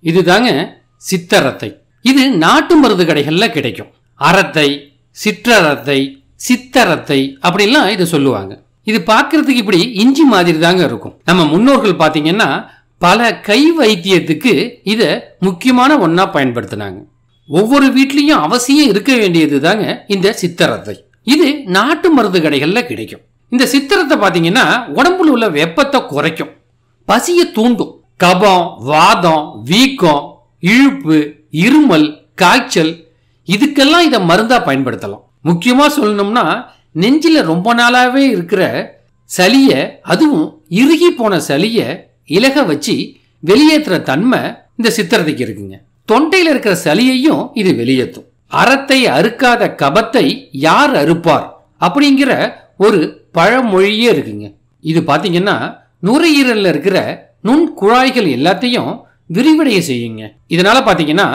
இதுதாங்க சித்தரத்தை. இது நாட்டு மருந்து கடைகள்ல கிடைக்கும். அரத்தை, சிற்றரத்தை, சித்தரத்தை அப்படின்லாம் இதை சொல்லுவாங்க. இது பார்க்கறதுக்கு இப்படி இஞ்சி மாதிரி தாங்க இருக்கும். நம்ம முன்னோர்கள் பார்த்தீங்கன்னா பல கை வைத்தியத்துக்கு இதை முக்கியமான ஒன்னா பயன்படுத்தினாங்க. ஒவ்வொரு வீட்லயும் அவசியம் இருக்க வேண்டியது தாங்க இந்த சித்தரத்தை. இது நாட்டு மருந்து கடைகள்ல கிடைக்கும். இந்த சித்தரத்தை பார்த்தீங்கன்னா உடம்புல உள்ள வெப்பத்தை குறைக்கும், பசியை தூண்டும், கபம், வாதம், வீக்கம், இழுப்பு, இருமல், காய்ச்சல் இதுக்கெல்லாம் இதை மருந்தா பயன்படுத்தலாம். முக்கியமா சொல்லணும்னா நெஞ்சில ரொம்ப நாளாவே இருக்கிற சளிய, அதுவும் இறுகி போன சளிய இலக வச்சு வெளியேற்றுற தன்மை இந்த சித்தரத்தைக்கு இருக்குங்க. தொண்டையில இருக்கிற சளியையும் இது வெளியேற்றும். அறத்தை அறுக்காத கபத்தை யார் அறுப்பார் அப்படிங்கிற ஒரு பழமொழியே இருக்குங்க. இது பாத்தீங்கன்னா நுரையீரல்ல இருக்கிற நுண் குழாய்கள் எல்லாத்தையும் விரிவடைய செய்யுங்க. இதனால பாத்தீங்கன்னா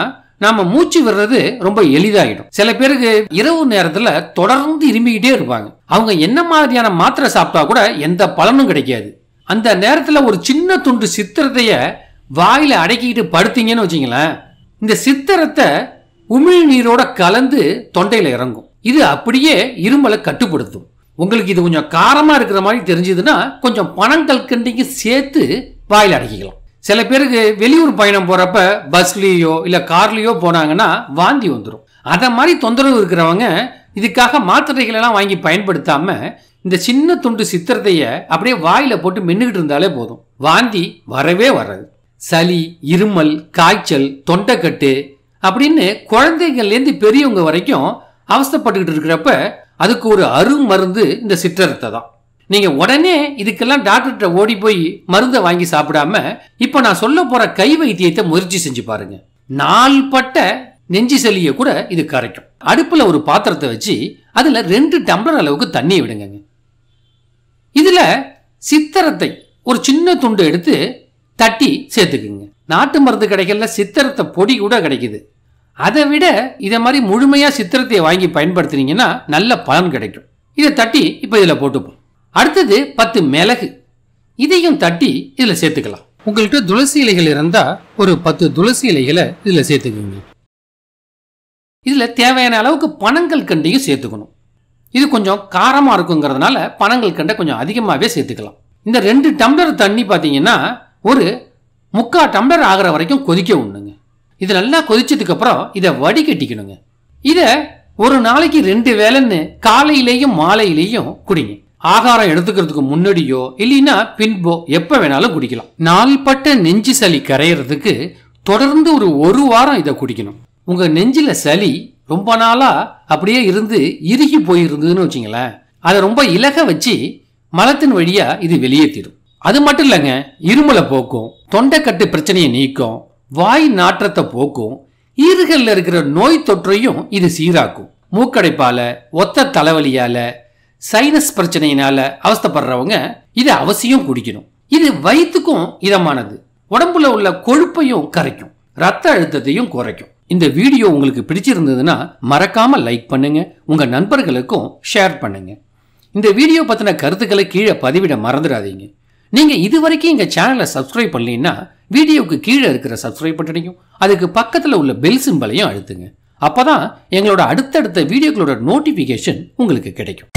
நாம மூச்சு விடுறது ரொம்ப எளிதாயிடும். சில பேருக்கு இரவு நேரத்துல தொடர்ந்து இருமிக்கிட்டே இருப்பாங்க. அவங்க என்ன மாதிரியான மாத்திரை சாப்பிட்டா கூட எந்த பலனும் கிடைக்காது. அந்த நேரத்துல ஒரு சின்ன துண்டு சித்திரத்தைய வாயில அடக்கிட்டு படுத்தீங்கன்னு வச்சுங்களேன், இந்த சித்திரத்தை உமிழ்நீரோட கலந்து தொண்டையில இறங்கும். இது அப்படியே இருமலை கட்டுப்படுத்தும். உங்களுக்கு இது கொஞ்சம் காரமா இருக்கிற மாதிரி தெரிஞ்சதுன்னா கொஞ்சம் பனங்கற்கண்டைக்கு சேர்த்து வாயில அடக்கிக்கலாம். சில பேருக்கு வெளியூர் பயணம் போறப்ப பஸ்லயோ இல்ல கார்லயோ போனாங்கன்னா வாந்தி வந்துடும். அத மாதிரி தொந்தரவு இருக்கிறவங்க இதுக்காக மாத்திரைகள் எல்லாம் வாங்கி பயன்படுத்தாம இந்த சின்ன துண்டு சித்திரத்தைய அப்படியே வாயில போட்டு மென்னுகிட்டு இருந்தாலே போதும், வாந்தி வரவே வராது. சளி, இருமல், காய்ச்சல், தொண்டைக்கட்டு அப்படின்னு குழந்தைகள்லேருந்து பெரியவங்க வரைக்கும் அவஸ்தைப்பட்டுக்கிட்டு இருக்கிறப்ப அதுக்கு ஒரு அருமருந்து இந்த சிற்றரத்தை தான். நீங்க உடனே இதுக்கெல்லாம் டாக்டர்கிட்ட ஓடி போய் மருந்தை வாங்கி சாப்பிடாம இப்ப நான் சொல்ல போற கை வைத்தியத்தை முயற்சி செஞ்சு பாருங்க. நாள்பட்ட நெஞ்சு சளியை கூட இது கரைக்கும். அடுப்புல ஒரு பாத்திரத்தை வச்சு அதுல 2 டம்ளர் அளவுக்கு தண்ணி விடுங்க. இதுல சித்தரத்தை ஒரு சின்ன துண்டு எடுத்து தட்டி சேர்த்துக்குங்க. நாட்டு மருந்து கடைகள்ல சித்திரத்தை பொடி கூட கிடைக்குது. அதை விட இதை மாதிரி முழுமையா சித்திரத்தை வாங்கி பயன்படுத்தினீங்கன்னா நல்ல பலன் கிடைக்கும். இதை தட்டி இப்ப இதுல போட்டுப்போம். அடுத்தது 10 மிளகு, இதையும் தட்டி இதுல சேர்த்துக்கலாம். உங்கள்கிட்ட துளசி இலைகள் இருந்தா ஒரு 10 துளசி இலைகளை இதுல சேர்த்துக்குங்க. இதுல தேவையான அளவுக்கு பனங்கற்கண்டையும் சேர்த்துக்கணும். இது கொஞ்சம் காரமா இருக்குங்கிறதுனால பனங்கற்கண்டை கொஞ்சம் அதிகமாகவே சேர்த்துக்கலாம். இந்த 2 டம்ளர் தண்ணி பார்த்தீங்கன்னா ஒரு 3/4 டம்ளர் ஆகிற வரைக்கும் கொதிக்க விடணுங்க. இது நல்லா கொதிச்சதுக்கு அப்புறம் இதை வடிகட்டிக்கணுங்க. இதை ஒரு நாளைக்கு 2 வேளைன்னு காலையிலேயும் மாலையிலேயும் குடிங்க. ஆகாரம் எடுத்துக்கிறதுக்கு முன்னாடியோ இல்லைன்னா பின்போ எப்ப வேணாலும் குடிக்கலாம். நாள்பட்ட நெஞ்சு சளி கரையிறதுக்கு தொடர்ந்து ஒரு வாரம் இதை குடிக்கணும். உங்க நெஞ்சில சளி ரொம்ப நாளா அப்படியே இருந்து இறுகி போயிருந்ததுன்னு வச்சுங்களேன், அதை ரொம்ப இலக வச்சு மலத்தின் வழியா இது வெளியேற்றிடும். அது மட்டும் இல்லைங்க, இருமலை போக்கும், தொண்டைக்கட்டு பிரச்சனையை நீக்கும், வாய் நாற்றத்தை போக்கும், ஈறுகள்ல இருக்கிற நோய் தொற்றையும் இது சீராக்கும். மூக்கடைப்பால, ஒத்த தலைவலியால, சைனஸ் பிரச்சனையினால அவஸ்தைப்படுறவங்க இதை அவசியம் குடிக்கணும். இது வயிற்றுக்கும் இதமானது, உடம்புல உள்ள கொழுப்பையும் கரைக்கும், ரத்த அழுத்தத்தையும் குறைக்கும். இந்த வீடியோ உங்களுக்கு பிடிச்சிருந்ததுன்னா மறக்காம லைக் பண்ணுங்க, உங்க நண்பர்களுக்கும் ஷேர் பண்ணுங்க. இந்த வீடியோ பத்தின கருத்துக்களை கீழே பதிவிட மறந்துடாதீங்க. நீங்க இதுவரைக்கும் எங்க சேனலை சப்ஸ்கிரைப் பண்ணலீங்கன்னா வீடியோக்கு கீழே இருக்கிற சப்ஸ்கிரைப் பட்டனையும் அதுக்கு பக்கத்துல உள்ள பெல் சிம்பலையும் அழுத்துங்க. அப்பதான் எங்களோட அடுத்தடுத்த வீடியோக்களோட நோட்டிபிகேஷன் உங்களுக்கு கிடைக்கும்.